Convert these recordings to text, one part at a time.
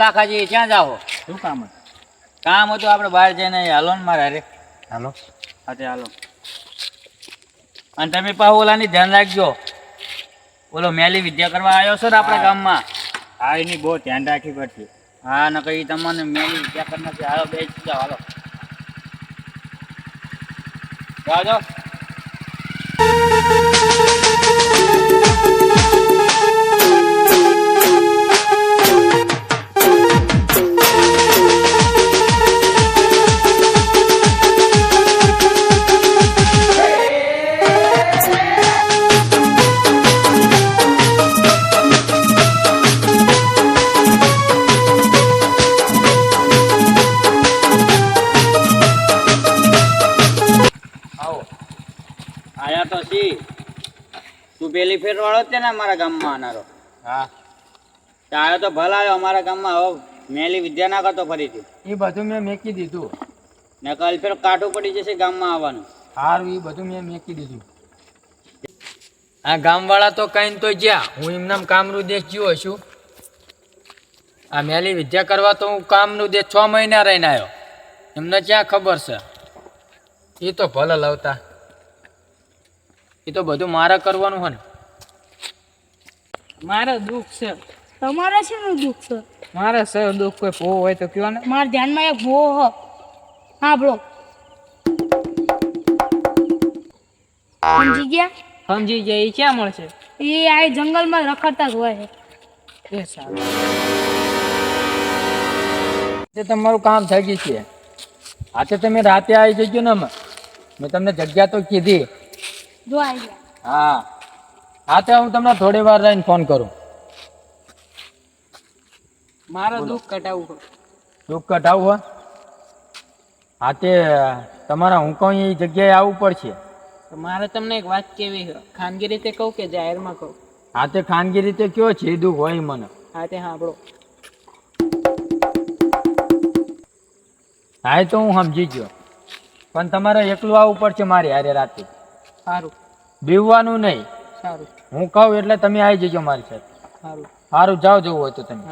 લાખાજી ક્યાં જાઓ? શું કામ હતું? કામ હતું આપણે બહાર જઈને હાલો ને મારા રે. હાલો. હા હાલો. અને તમે પાછું ઓલાની ધ્યાન રાખજો. ઓલો મેલી વિદ્યા કરવા આવ્યો છો ને આપણા ગામમાં. હા એની બહુ ધ્યાન રાખવી પડશે. હા ન કઈ તમને મેલી વિદ્યા કરી નથી. હાલો બે જાઓ હાલો. જાઓ જાઓ. આયા તો સી તું પેલી ફેર વાળો જ છે ને અમારા ગામમાં આનારો. હા આવ્યો તો ભલે આવ્યો અમારા ગામમાં. હવે મેલી વિદ્યા ના કરતો ફરીથી. એ બધું મેં મેકી દીધું ને કાલ ફેર કાઠું પડી જશે ગામમાં આવવાનું. સારું એ બધું મેં મેકી દીધું. આ ગામવાળા તો કઈ તો જ્યાં હું એમનામ કામનું દેશ જીવો છું. આ મેલી વિદ્યા કરવા તો હું કામનું દેશ 6 મહિના રહીને આવ્યો. એમને ક્યાં ખબર છે? એ તો ભલે લાવતા. એ તો બધું મારે કરવાનું હોય ને. મારે દુઃખ છે. તમારે શેનું દુઃખ છે? મારે સર દુઃખ કોઈ ભો હોય તો કયો ને. મારા ધ્યાનમાં એક ભો હ. હા બ્રો સમજી ગયા? સમજી જાય એ ક્યાં મળશે? એ આ જંગલમાં રખડતા જ હોય છે. એ સારું. તે તમારું કામ થઈ ગયું છે. આજે તમે રાતે આવી જજો ને. મેં તમને જગ્યા તો કીધી. જો આવી ગયા. હા હા તો હું તમને થોડી વાર રહીને ફોન કરું. મારે દુઃખ કટાવવું હોય. દુઃખ કઢાવવું હોય હા તે તમારા હું કહું એ જગ્યાએ આવવું પડશે. તો મારે તમને એક વાત કેવી છે. ખાનગી રીતે કહું કે જાહેરમાં કહું? હા તે ખાનગી રીતે કયો છે એ દુઃખ હોય મને. હા તે સાંભળો. હા એ તો હું સમજી ગયો પણ તમારે એકલું આવવું પડશે મારી હારે રાતે. સારું બીવવાનું નહીં. સારું હું કહું એટલે તમે આવી જજો મારી સાથે. સારું સારું જાઓ જવું હોય તો તમે.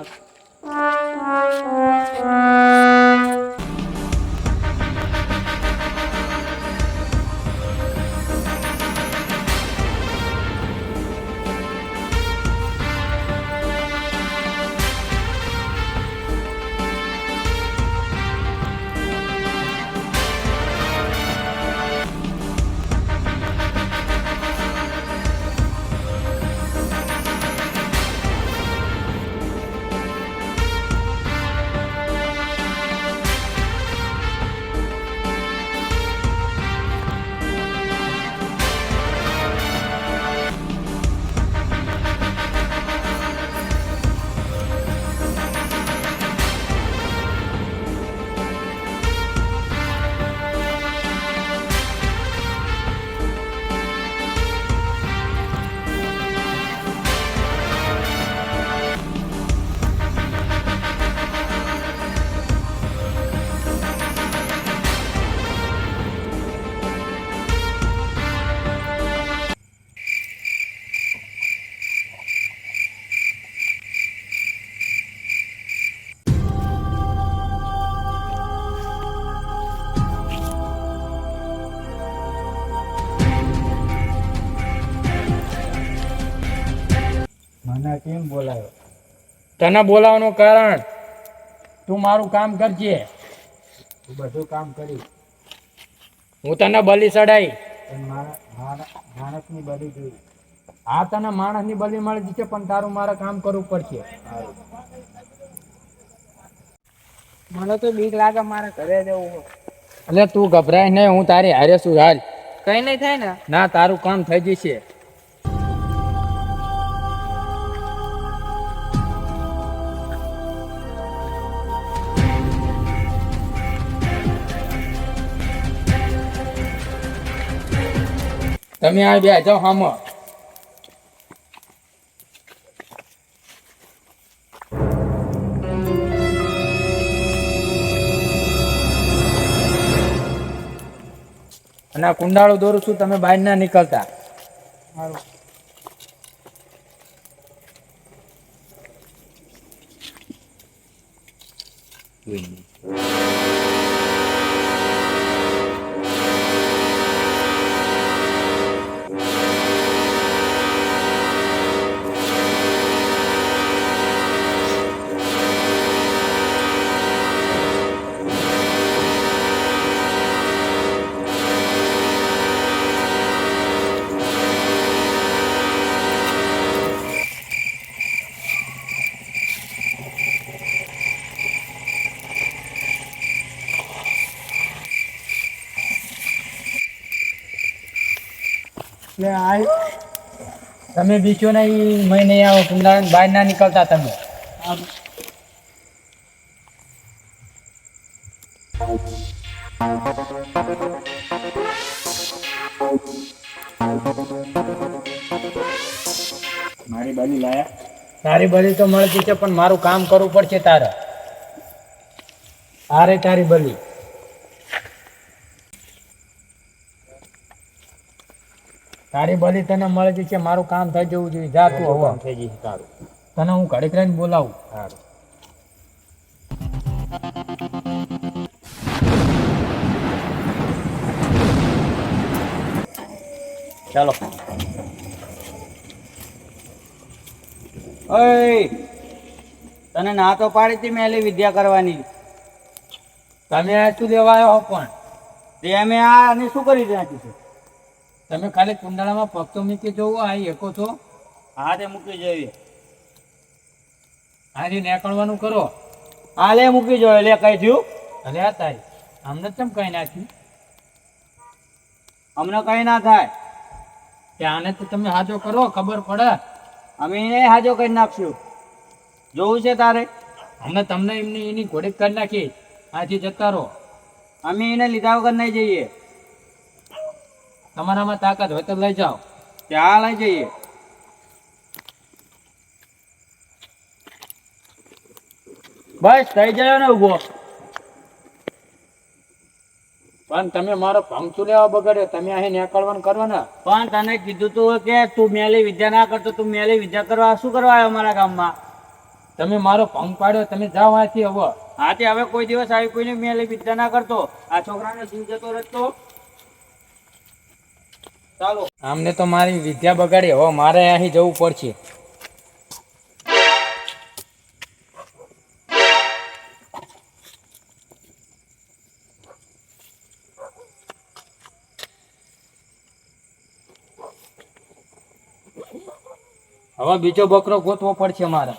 મને કેમ બોલાયો? તને બોલાવવાનું કારણ તું મારું કામ કરજે. તું બધું કામ કરી. હું તને બલી ચડાઈ. માણસની બલી જોઈ. હા તને માણસની બલી મળી જશે પણ તારું મારે કામ કરવું પડશે. મને તો બીક લાગે મારે ઘરે જવું હોય. એટલે તું ગભરાય નહીં. હું તારી હારે છું. હાલ કઈ નહીં થાય ને? ના તારું કામ થઈ જશે. તમે આ બે જાઓ હામો. અને આ કુંડાળું દોરું છું. તમે બહાર ના નીકળતા. સારું એટલે આ તમે બીજો નહીં મેં નહીં આવો કુંડાળા બહાર ના નીકળતા તમે. મારી બાજુ લાયા. તારી બલી તો મળતી છે પણ મારું કામ કરવું પડશે તારે. તારે તારી બલી તારી બલી તને મળતી છે, મારું કામ થઈ જવું જોઈએ. જા તું હવે થઈ જશે તારું. તને હું ઘડીક રહીને બોલાવું. સારું. ચાલો. ઓય, તને ના તો પાડી હતી મેલી વિદ્યા કરવાની. તમે આ શું લેવા આવ્યો હો પણ? તે અમે આને શું કરી નાખ્યું છે? તમે ખાલી કુંડાળામાં પગ તો મૂકી જોવો. આ એકો છો હા તે મૂકી જોઈએ. આજે નીકળવાનું કરો. હા લે મૂકી જોઈએ. લે કઈ થયું? અરે આ તારી અમને કેમ કઈ નાખ્યું? અમને કઈ ના થાય. કે આને તો તમે હાજો કરો, ખબર પડે. અમે એને હાજો કરી નાખશું. જોવું છે તારે? અમને તમને એની ઘોડી કરી નાખી. આથી જતા રહો. અમે એને લીધા વગર નહીં જઈએ. તમારામાં તાકાત હોય તો લઈ જાઓ. ત્યાં લઈ જઈએ. બસ થઈ જાય ને ઉભો. પણ તમે મારો ભંગ લેવા બગાડ્યો. તમે અહીં નીકળવાનું કરવાના. પણ તને કીધું તું કે તું મેલી વિદ્યા ના કરતો, તું મેલી વિદ્યા કરવા શું કરવા આવ્યો અમારા ગામમાં? તમે મારો ભંગ પાડ્યો. તમે જાઓ આથી હવે. હા તે હવે કોઈ દિવસ આવી કોઈને મેલી વિદ્યા ના કરતો. આ છોકરાનો જીવ જતો રહેતો. ચાલો. આમને તો મારી વિદ્યા બગાડી. હવે મારે અહીં જવું પડશે. હવે બીજો બકરો ગોતવો પડશે મારે.